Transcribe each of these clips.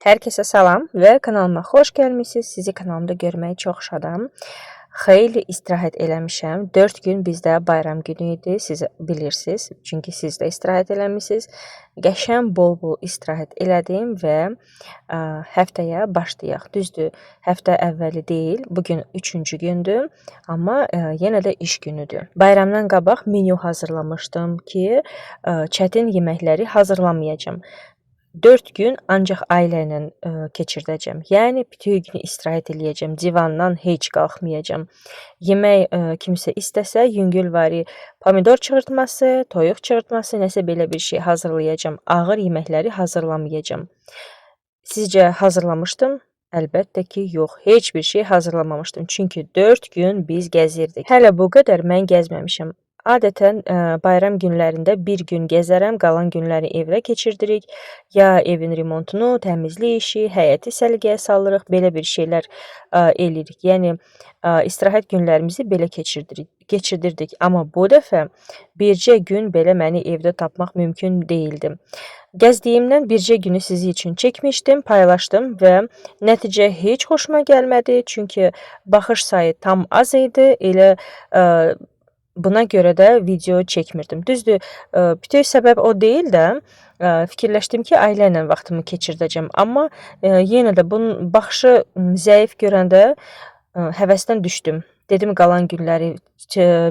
Hər kəsə salam və kanalıma xoş gəlmisiniz. Sizi kanalımda görməyə çox şadam. Xeyli istirahət eləmişəm. 4 gün bizdə bayram günü idi. Siz bilirsiniz, çünki siz də istirahət eləmisiniz. Qəşəng bol-bol istirahət elədim və həftəyə başlayaq. Düzdür, həftə əvvəli deyil. Bugün 3-cü gündür, amma yenə də iş günüdür. Bayramdan qabaq menyu hazırlamışdım ki, çətin yeməkləri hazırlamayacağam. 4 gün ancaq ailə ilə keçirdəcəm. Yəni bütün günü istirahət eləyəcəm. Divandan heç qalxmayacağam. Yemək kimsə istəsə, yüngülvari pomidor çığırtması, toyuq çığırtması, nəsə belə bir şey hazırlayacağam. Ağır yeməkləri hazırlamayacağam. Sizcə hazırlamışdım? Əlbəttə ki, yox. Heç bir şey hazırlamamışdım. Çünki 4 gün biz gəzirdik. Hələ bu qədər mən gəzməmişəm. Adətən bayram günlərində bir gün gəzərəm, qalan günləri evdə keçirdirik. Ya evin remontunu, təmizlik işi, həyəti səliqəyə salırıq, belə bir şeylər eləyirik. Yəni istirahət günlərimizi belə keçirdirdik. Amma bu dəfə bircə gün belə məni evdə tapmaq mümkün değildi. Gəzdiyimdən bircə günü sizi üçün çəkmişdim, paylaşdım və nəticə heç xoşuma gəlmədi. Çünki baxış sayı tam az idi. Elə buna görə də video çəkmirdim. Düzdür, bütün səbəb o deyil də, fikirləşdim ki, ailə ilə vaxtımı keçirdəcəm. Amma yenə də bunun baxışı zəif görəndə həvəsdən düşdüm. Dedim, qalan günləri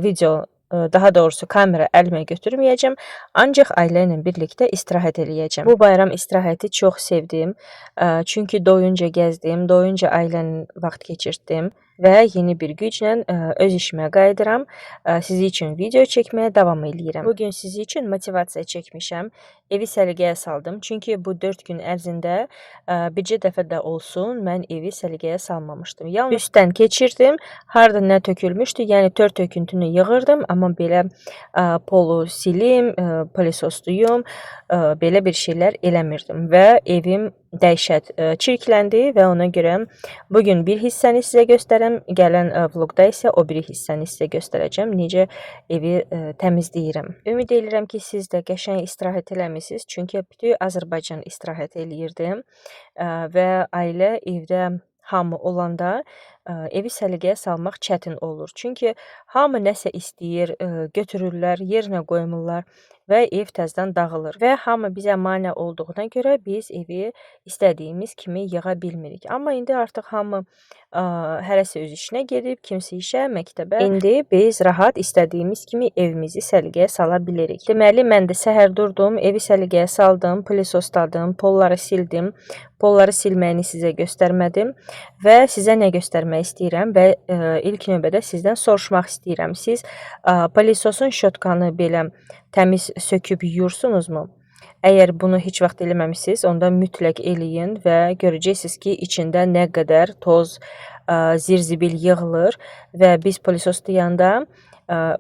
video, daha doğrusu kamera əlimə götürməyəcəm, ancaq ailə ilə birlikdə istirahət eləyəcəm. Bu bayram istirahəti çox sevdim, çünki doyunca gəzdim, doyunca ailə ilə vaxt keçirtdim və yeni bir güclə öz işimə qayıdıram. Sizi üçün video çəkməyə davam eləyirəm. Bugün sizi üçün motivasiya çəkmişəm, evi səliqəyə saldım. Çünki bu 4 gün ərzində bircə dəfə də olsun mən evi səliqəyə salmamışdım. Yalnız üstdən keçirdim, harda nə tökülmüşdü, yəni tör töküntünü yığırdım, amma belə polu silim, plisoslayım, belə bir şeylər eləmirdim və evim dəhşət çirkləndi və ona görə bugün bir hissəni sizə göstərəm, gələn vlogda isə o biri hissəni sizə göstərəcəm, necə evi təmizləyirəm. Ümid edirəm ki, siz də qəşəng istirahət eləmisiniz, çünki bütün Azərbaycan istirahət eləyirdi və ailə evdə hamı olanda evi səliqəyə salmaq çətin olur. Çünki hamı nəsə istəyir, götürürlər, yerinə qoymurlar və ev təzədən dağılır. Və hamı bizə mane olduğuna görə biz evi istədiyimiz kimi yığa bilmirik. Amma indi artıq hamı hərəsə öz işinə gedib, kimsə işə, məktəbə. İndi biz rahat istədiyimiz kimi evimizi səliqəyə sala bilirik. Deməli, mən də səhər durdum, evi səliqəyə saldım, plisostladım, polları sildim. Polları silməyini sizə göstərmədim və sizə nə göstərmək istəyirəm və ilk növbədə sizdən soruşmaq istəyirəm. Siz pilisosun şotkanı belə təmiz söküb yuyursunuzmu? Əgər bunu heç vaxt eləməmisiniz, onda mütləq eləyin və görəcəksiniz ki, içində nə qədər toz, zirzibil yığılır və biz pilisolayanda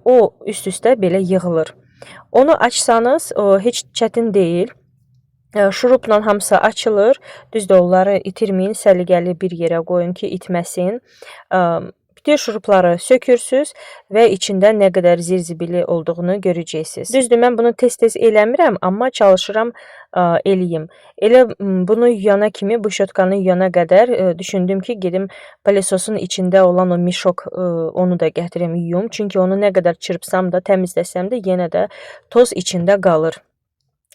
o üst-üstə belə yığılır. Onu açsanız, o heç çətin deyil. Şurupla hamısı açılır. Düzdür, onları itirməyin, səliqəli bir yerə qoyun ki, itməsin. Bütün şurupları sökürsüz və içində nə qədər zirzibili olduğunu görəcəksiniz. Düzdür, mən bunu tez-tez eləmirəm, amma çalışıram eləyim. Elə bunu yuyana kimi, bu şotkanı yuyana qədər düşündüm ki, gedim pilisosun içində olan o mişok, onu da gətirim yuyum. Çünki onu nə qədər çırpsam da, təmizləsəm də yenə də toz içində qalır.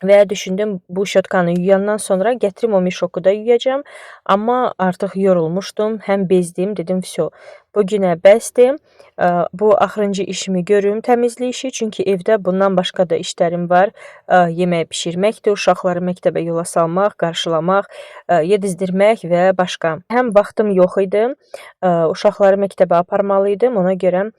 Və düşündüm, bu şotkanı yuyandan sonra gətirim o mişoku da yuyacam. Amma artıq yorulmuşdum, həm bezdim, dedim, vəsə, bu günə bəsdir. Bu axırıncı işimi görüm, təmizlik işi. Çünki evdə bundan başqa da işlərim var. Yemək bişirməkdir, uşaqları məktəbə yola salmaq, qarşılamaq, yedizdirmək və başqa. Həm vaxtım yox idi, uşaqları məktəbə aparmalıydım, ona görə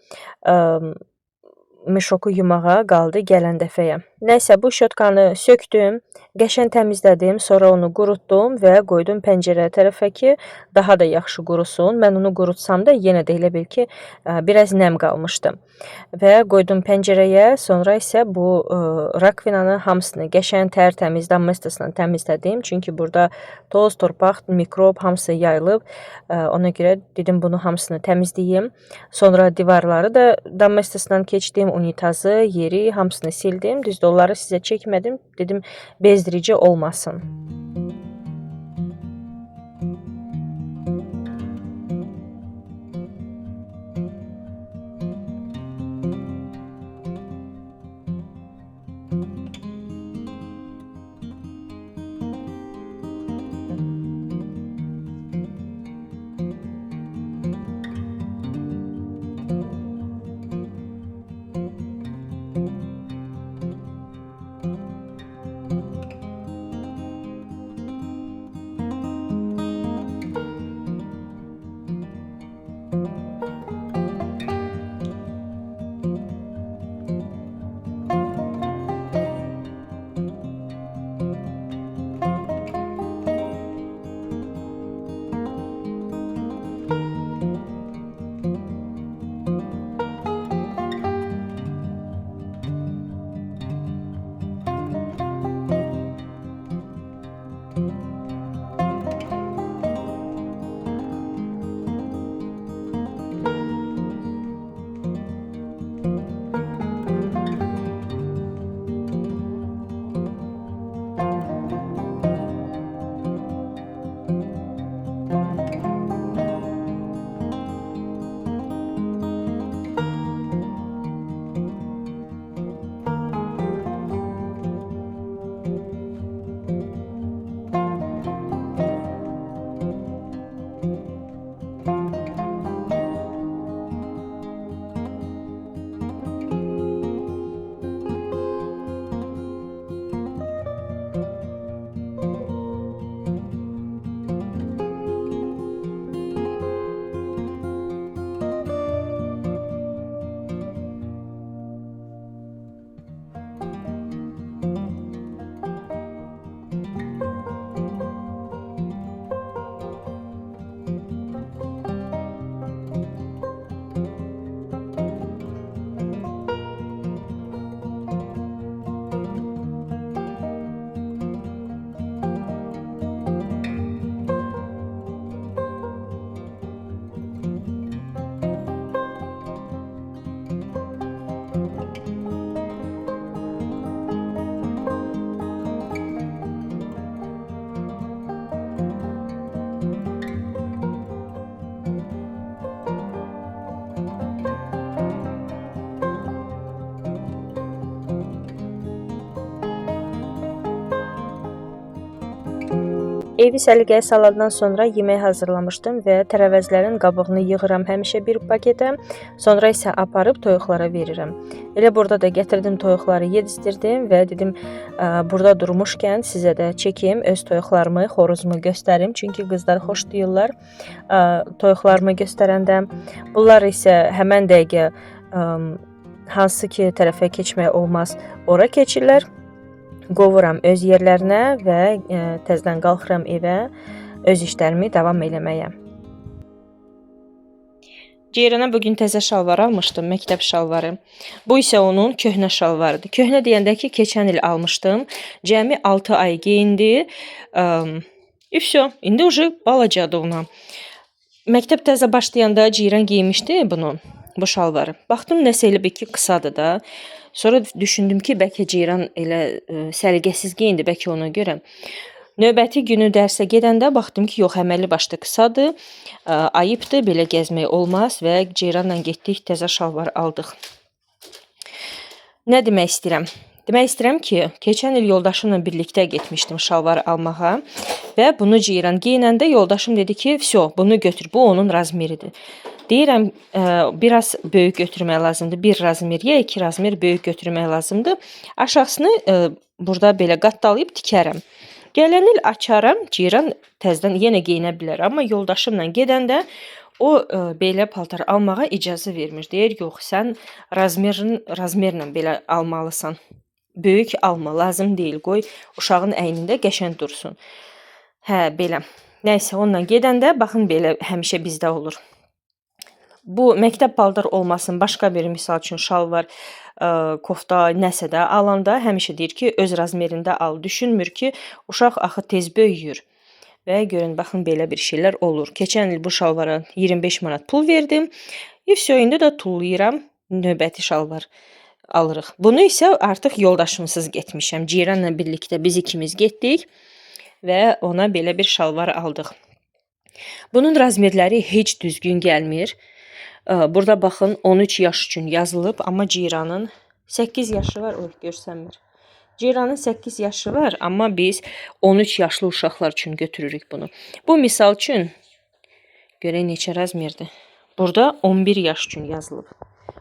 mişoku yumağa qaldı gələn dəfəyə. Nəysə, bu şotkanı söktüm, qəşəng təmizlədim, sonra onu qurutdum və qoydum pəncərə tərəfə ki, daha da yaxşı qurusun. Mən onu qurutsam da yenə də elə bil ki, biraz nəm qalmışdı. Və qoydum pəncərəyə, sonra isə bu rakvinanın hamısını qəşəng tərtəmiz domestosla təmizlədim. Çünki burada toz, torpaq, mikrob hamısı yayılıb. Ona görə dedim, bunu hamısını təmizləyim. Sonra divarları da domestosla keçdim, unitazı, yeri hamısını sildim. Düzdür, onları sizə çəkmədim. Dedim, bezdirici olmasın. Evi səliqəyə salandan sonra yemək hazırlamışdım və tərəvəzlərin qabığını yığıram həmişə bir paketə. Sonra isə aparıb toyuqlara verirəm. Elə burada da gətirdim toyuqları yedizdirdim və dedim burada durmuşkən sizə də çəkim, öz toyuqlarımı, xoruzumu göstərim. Çünki qızlar xoşlayırlar toyuqlarımı göstərəndə. Bunlar isə həmən dəqiqə hansı ki tərəfə keçmək olmaz, ora keçirlər. Qovuram öz yerlərinə və təzədən qalxıram evə öz işlərimi davam eləməyə. Ceyrana bugün təzə şalvar almışdım, məktəb şalvarı. Bu isə onun köhnə şalvarıdır. Köhnə deyəndə ki, keçən il almışdım. Cəmi 6 ay geyindi. Vəsə, indi уже balacadır ona. Məktəb təzə başlayanda Ceyran giymişdi bunu, bu şalvarı. Baxdım nəsə elə bir ki, qısadır da. Sonra düşündüm ki, bəlkə Ceyran elə səliqəsiz geyindi, bəlkə ona görə. Növbəti günü dərsə gedəndə baxdım ki, yox, əməlli başlı qısadır. Ayıbdır, belə gəzmək olmaz və Ceyranla getdik, təzə şalvar aldıq. Nə demək istəyirəm? Demək istəyirəm ki, keçən il yoldaşımla birlikdə getmişdim şalvar almağa və bunu Ceyran geyinəndə yoldaşım dedi ki, "Vəsə, bunu götür, bu onun razmeridir." Deyirəm, biraz böyük götürmək lazımdır. 1 razmer ya 2 razmer böyük götürmək lazımdır. Aşağısını burada belə qatdalayıb tikərəm. Gələn il açaram, Ceyran təzədən yenə geyinə bilər. Amma yoldaşımla gedəndə o belə paltar almağa icazə vermir. Deyir, yox, sən razmerlə belə almalısan. Böyük alma, lazım deyil. Qoy uşağın əynində qəşəng dursun. Hə, belə. Nəysə, onunla gedəndə baxın belə həmişə bizdə olur. Bu məktəb paltar olmasın, başqa bir misal üçün şalvar, kofta, nəsə də alanda həmişə deyir ki, öz razmerində al. Düşünmür ki, uşaq axı tez böyüyür. Və görün, baxın belə bir şeylər olur. Keçən il bu şalvara 25 manat pul verdim. Vəsə, indi də tullayıram, növbəti şalvar alırıq. Bunu isə artıq yoldaşımsız getmişəm. Ceyranla birlikdə biz ikimiz getdik və ona belə bir şalvar aldıq. Bunun razmerləri heç düzgün gəlmir. Burada baxın 13 yaş üçün yazılıb, amma Ceyranın 8 yaşı var, görsənmir. Ceyranın 8 yaşı var, amma biz 13 yaşlı uşaqlar üçün götürürük bunu. Bu misal üçün görək neçə razmerdir. Burada 11 yaş üçün yazılıb.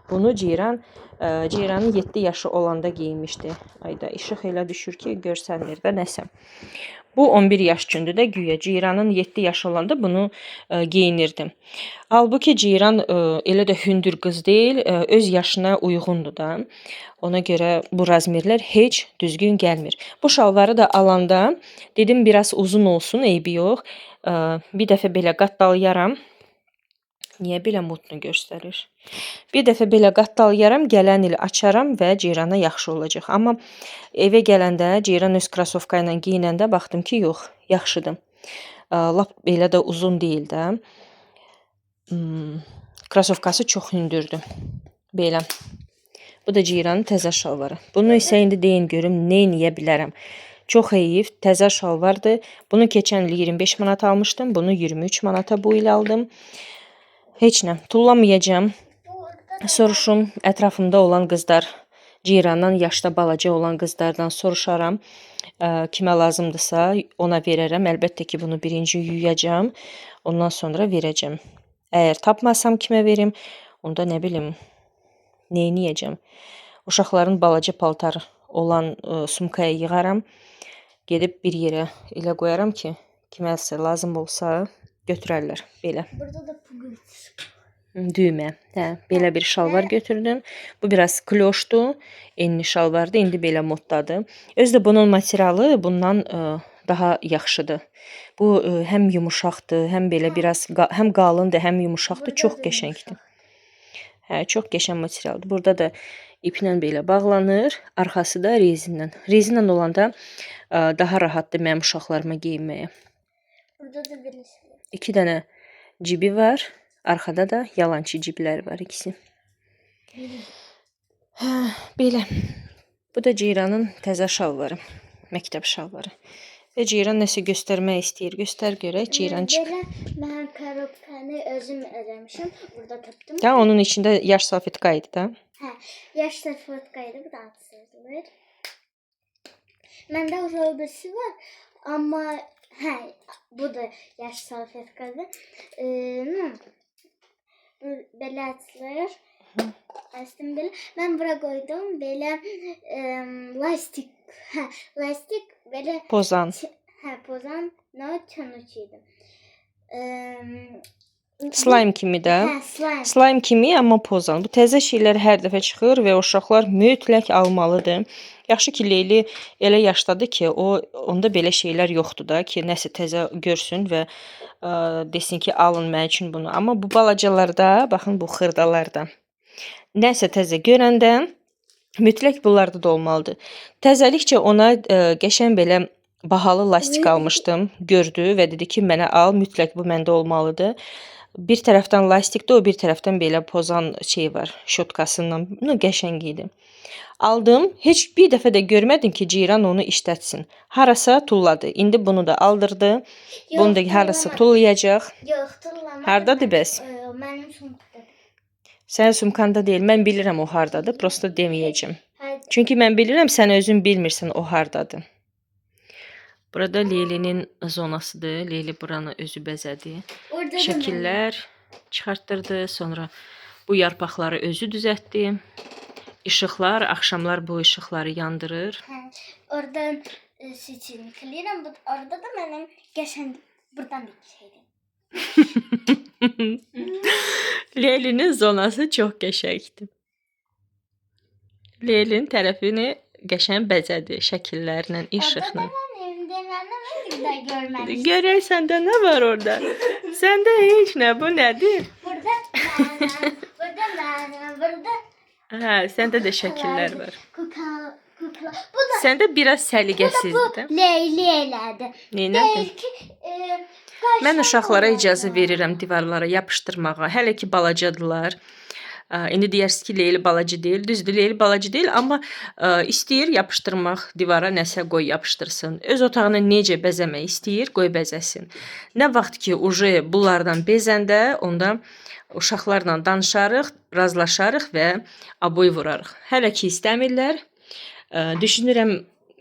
Bunu Ceyranın 7 yaşı olanda geyinmişdi. Ayda işıq elə düşür ki, görsənmir də nəsə. Bu 11 yaş üçündür də güya. Ceyranın 7 yaşı olanda bunu geyinirdim. Halbuki Ceyran elə də hündür qız deyil, öz yaşına uyğundur da. Ona görə bu razmerlər heç düzgün gəlmir. Bu şalvarı da alanda dedim biraz uzun olsun, eybi yox. Bir dəfə belə qatdalayaram. Niyə belə modunu göstərir? Bir dəfə belə qatdalayaram, gələn il açaram və Ceyrana yaxşı olacaq. Amma evə gələndə Ceyran öz krasovka ilə geyinəndə baxdım ki, yox, yaxşıdır. Lap belə də uzun deyil də. Krasovkası çox hündürdür. Belə. Bu da Ceyranın təzə şalvarı. Bunu isə indi deyin görüm, nə eləyə bilərəm. Çox heyif, təzə şalvardır. Bunu keçən il 25 manat almışdım. Bunu 23 manata bu il aldım. Heç nə, tullamayacağım. Soruşum, ətrafımda olan qızlar, Ceyrandan yaşda balaca olan qızlardan soruşaram. Kimə lazımdırsa ona verərəm. Əlbəttə ki, bunu birinci yuyacağım. Ondan sonra verəcəm. Əgər tapmasam kimə verim, onda nə bilim, neyniyəcəm. Uşaqların balaca paltar olan sumkaya yığaram. Gedib bir yerə elə qoyaram ki, kiməsə lazım olsa götürərlər. Belə. Burada da pugulçuq. Düymə. Hə, belə bir şalvar götürdüm. Bu biraz kloşdu. Enli şalvardı. İndi belə moddadır. Özdə bunun materialı bundan daha yaxşıdır. Bu həm yumuşaqdır, həm belə biraz həm qalındır, həm yumuşaqdır. Çox qəşəngdir. Hə, çox qəşəng materialdır. Burada da iplə belə bağlanır. Arxası da rezindən. Rezindən olanda daha rahatdır mənim uşaqlarıma geyinməyə. Burada da birisi. 2 dənə cibi var. Arxada da yalançı ciblər var ikisi. Hə, belə. Bu da Ceyranın təzə şalvarı. Məktəb şalvarı. Və Ceyran nəsə göstərmək istəyir. Göstər görək Ceyran çıx. Belə mən karobkanı özüm eləmişəm. Burada tapdım. Da onun içində yaş salfetka idi da. Hə, yaş salfetka idi. Bu da adı yazılır. Məndə o birisi var. Amma Hə, bu da yaş salfetkadır. Belə açılır. Açdım belə. Mən bura qoydum. Belə lastik. Hə, lastik belə Pozan. hə, pozan çanuç idi. Slime kimi də. Hə, slime. Slime kimi, amma pozan. Bu təzə şeylər hər dəfə çıxır və uşaqlar mütləq almalıdır. Yaxşı ki, Leyli elə yaşdadır ki, onda belə şeylər yoxdur da ki, nəsə təzə görsün və desin ki, alın mənim üçün bunu. Amma bu balacalarda, baxın bu xırdalarda. Nəsə təzə görəndə mütləq bunlarda da olmalıdır. Təzəlikcə ona qəşəng belə bahalı lastik almışdım. Gördü və dedi ki, mənə al, mütləq bu məndə olmalıdır. Bir tərəfdən lastikdə, o bir tərəfdən belə pozan şey var, şotkasından. Bunu qəşəng idi. Aldım. Heç bir dəfə də görmədim ki, Ceyran onu işlətsin. Harasa tulladı. İndi bunu da aldırdı. Bunu da harasa tullayacaq. Yox, tullamadı. Hardadır bəs? Mənim sumkada. Sənin sumkanda deyil. Mən bilirəm o hardadır. Prosta deməyəcəm. Çünki mən bilirəm, sən özün bilmirsən o hardadır. Burada Leylinin zonasıdır. Leyli buranı özü bəzədi. Şəkillər çıxartdırdı. Sonra bu yarpaqları özü düzəltdi. İşıqlar, axşamlar bu işıqları yandırır. Hə, oradan seçim klirəm. Orada da mənim qəşəng buradan bir şeydir. Leylinin zonası çox qəşəngdir. Leylinin tərəfini qəşəng bəzədi şəkillərlə, işıqla. Görərsən də nə var orada? Səndə heç nə, bu nədir? Burada mənim, burada. Hə, səndə də şəkillər var. Kukla. Bu da Səndə biraz səliqəsizdir. Leyli elədi. Neynədir? Mən uşaqlara icazə verirəm divarlara yapışdırmağa. Hələ ki balacadılar. İndi deyirsiniz ki, Leyli balaca deyil. Düzdür, Leyli balaca deyil, amma istəyir yapışdırmaq divara, nəsə qoy yapışdırsın. Öz otağını necə bəzəmək istəyir, qoy bəzəsin. Nə vaxt ki, bunlardan bezəndə, onda uşaqlarla danışarıq, razılaşarıq və aboy vurarıq. Hələ ki istəmirlər. Düşünürəm,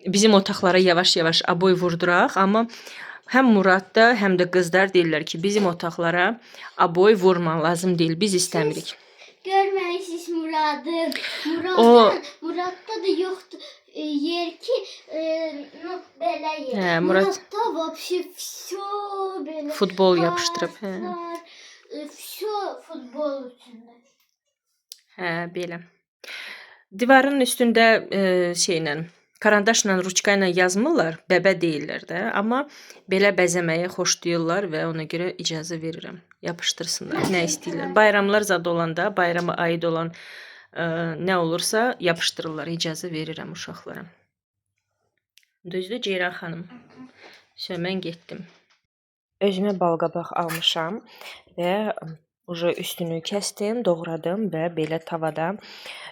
bizim otaqlara yavaş-yavaş aboy vurduraq, amma həm Murad da, həm də qızlar deyirlər ki, bizim otaqlara aboy vurman lazım deyil, biz istəmirik. Görməyəsiniz Muradı. Muradda da yoxdur yer ki, belə yer. Hə, Muradda vəbşi всё belə. Futbol yapışdırıb. Всё futbol üçündə. Hə, belə. Divarın üstündə karandaşla, ruçka ilə yazmırlar, bəbə deyirlər də. Amma belə bəzəməyə xoşlayırlar və ona görə icazə verirəm. Yapışdırsınlar, nə istəyirlər. Bayramlar zad olanda, bayrama aid olan nə olursa yapışdırırlar, icazə verirəm uşaqlara. Düzdür Ceyran xanım? Mən getdim. Özümə balqabaq almışam və üstünü kəsdim, doğradım və belə tavada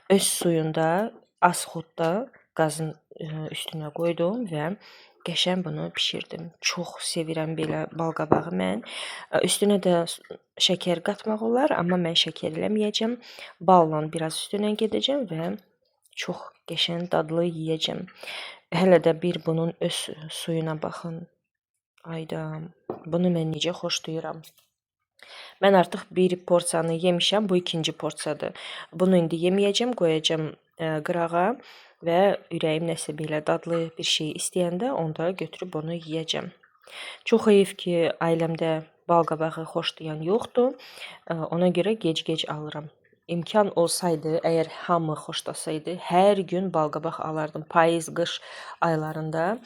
öz suyunda, az xodda qazın üstünə qoydum və qəşəng bunu bişirdim. Çox sevirəm belə balqabağı mən. Üstünə də şəkər qatmaq olar, amma mən şəkər eləməyəcəm. Balla biraz üstünə gedəcəm və çox qəşəng dadlı yeyəcəm. Hələ də bir bunun öz suyuna baxın. Ayda, bunu mən necə xoşlayıram. Mən artıq bir porsiyanı yemişəm, bu ikinci porsiyadır. Bunu indi yeməyəcəm, qoyacam qırağa və ürəyim nəsə belə dadlı bir şey istəyəndə onda götürüb onu yeyəcəm. Çox heyif ki, ailəmdə balqabağı xoşlayan yoxdur. Ona görə gec-gec alıram. İmkan olsaydı, əgər hamı xoşlasaydı, hər gün balqabaq alardım. Payız, qış aylarında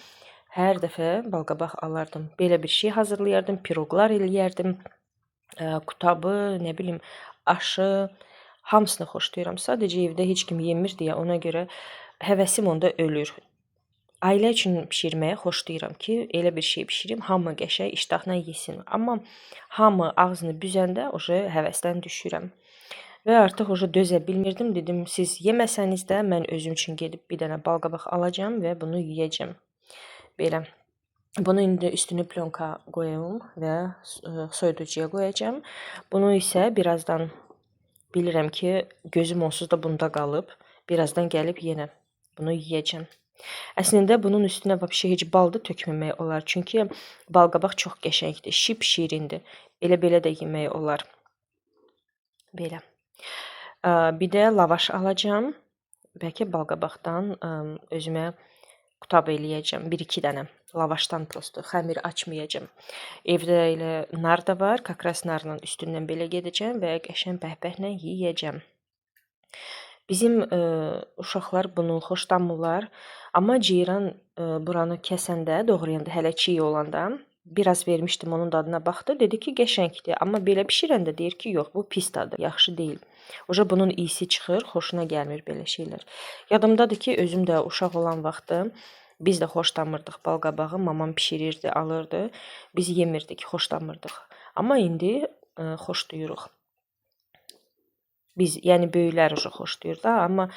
hər dəfə balqabaq alardım. Belə bir şey hazırlayardım, piroqlar eləyərdim. Qutabı, nə bilim, aşı, hamısını xoşlayıram. Sadəcə evdə heç kim yemir deyə ona görə həvəsim onda ölür. Ailə üçün bişirməyə xoşlayıram ki, elə bir şey bişirim, hamı qəşəng iştahla yesin. Amma hamı ağzını büzəndə həvəsdən düşürəm. Və artıq dözə bilmirdim, dedim, siz yeməsəniz də mən özüm üçün gedib bir dənə balqabaq alacağam və bunu yeyəcəm. Belə. Bunu indi üstünü plyonka qoyum və soyuducuya qoyacağam. Bunu isə birazdan bilirəm ki, gözüm onsuz da bunda qalıb. Birazdan gəlib yenə bunu yeyəcəm. Əslində bunun üstünə vəbşə heç bal da tökməmək olar. Çünki balqabaq çox qəşəngdir, şirindir. Belə də yemək olar. Belə. Bir də lavaş alacağam. Bəlkə balqabaqdan özümə qutab eləyəcəm. 1-2 dənə. Lavaşdan prosto. Xəmir açmayacağam. Evdə elə nar da var. Kakras narla üstündən belə gedəcəm və qəşəng pəhpəhlə yeyəcəm. Bizim uşaqlar bunu xoşlamırlar. Amma ceyran buranı kəsəndə, doğrayanda, hələ çiy olanda biraz vermişdim, onun dadına baxdı. Dedi ki, qəşəngdir. Amma belə bişirəndə deyir ki, yox, bu pis dadır, yaxşı deyil. Oca bunun iyisi çıxır, xoşuna gəlmir belə şeylər. Yadımdadır ki, özüm də uşaq olan vaxtı biz də xoşlamırdıq balqabağı. Mamam bişirirdi, alırdı. Biz yemirdik, xoşlamırdıq. Amma indi xoşlayırıq. Biz, yəni böyüklər xoşlayır da, amma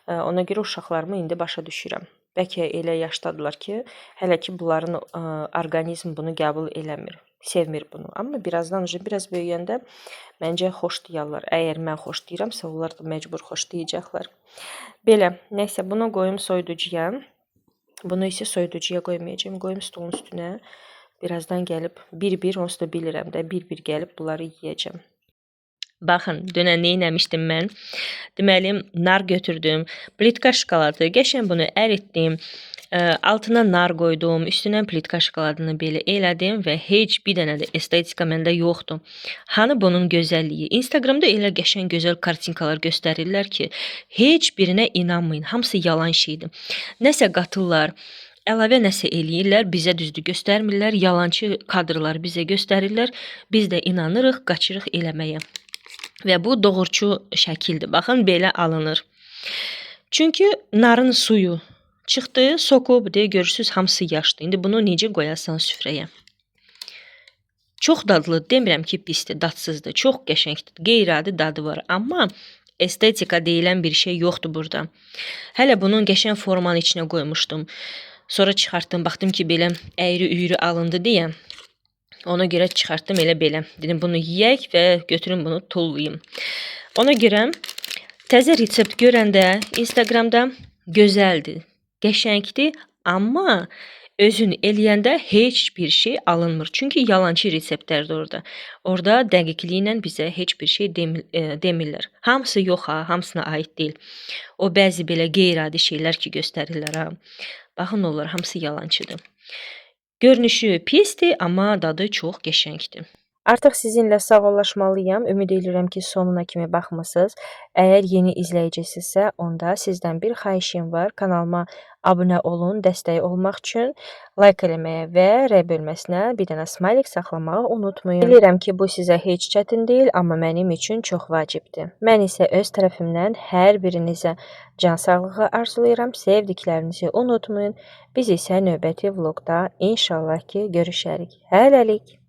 ona görə uşaqlarımı indi başa düşürəm. Bəlkə elə yaşdadılar ki, hələ ki bunların orqanizm bunu qəbul eləmir, sevmir bunu. Amma biraz böyüyəndə məncə xoşlayarlar. Əgər mən xoşlayıramsa, onlar da məcbur xoşlayacaqlar. Belə, nəysə bunu qoyum soyuducuya. Bunu isə soyuducuya qoymayacağam. Qoyum stolun üstünə. Birazdan gəlib bir-bir, onsuz da bilirəm də, bir-bir gəlib bunları yeyəcəm. Baxın, dünən nə etmişdim mən? Deməli, nar götürdüm, plitka şokoladı, qəşəng bunu əritdim, altına nar qoydum, üstünə plitka şokoladını belə elədim və heç bir dənə də estetika məndə yoxdur. Hani bunun gözəlliyi? Instagramda elə qəşəng gözəl kartinkalar göstərirlər ki, heç birinə inanmayın, hamısı yalan şeydir. Nəsə qatırlar, əlavə nəsə eləyirlər, bizə düzdür göstərmirlər, yalancı kadrlar bizə göstərirlər, biz də inanırıq, qaçırıq eləməyə. Və bu doğrucu şəkildir. Baxın, belə alınır. Çünki narın suyu çıxdı, soku, görürsünüz, hamısı yaşdır. İndi bunu necə qoyasan süfrəyə? Çox dadlı, demirəm ki, pisdir, dadsızdır, çox qəşəngdir, qeyri-adi dadı var. Amma estetika deyilən bir şey yoxdur burada. Hələ bunun qəşəng formanın içinə qoymuşdum. Sonra çıxartdım, baxdım ki, belə əyri-üyrü alındı deyə. Ona görə çıxartdım elə belə. Dedim, bunu yeyək və götürüm bunu tullayım. Ona görə təzə resept görəndə Instagramda gözəldir, qəşəngdir, amma özün eləyəndə heç bir şey alınmır. Çünki yalancı reseptlərdir orada. Orada dəqiqliklə bizə heç bir şey demirlər. Hamısı yox ha, hamısına aid deyil. O bəzi belə qeyri-adi şeylər ki göstərirlər ha. Baxın, onlar hamısı yalancıdır. Görünüşü pisdir, amma dadı çox qəşəngdir. Artıq sizinlə sağollaşmalıyam. Ümid edirəm ki, sonuna kimi baxmısınız. Əgər yeni izləyicisinizsə, onda sizdən bir xahişim var. Kanalıma abunə olun, dəstək olmaq üçün like eləməyə və rəy bölməsinə bir dənə smailik saxlamağı unutmayın. Bilirəm ki, bu sizə heç çətin deyil, amma mənim üçün çox vacibdir. Mən isə öz tərəfimdən hər birinizə can sağlığı arzulayıram. Sevdiklərinizi unutmayın. Biz isə növbəti vlogda inşallah ki görüşərik. Hələlik.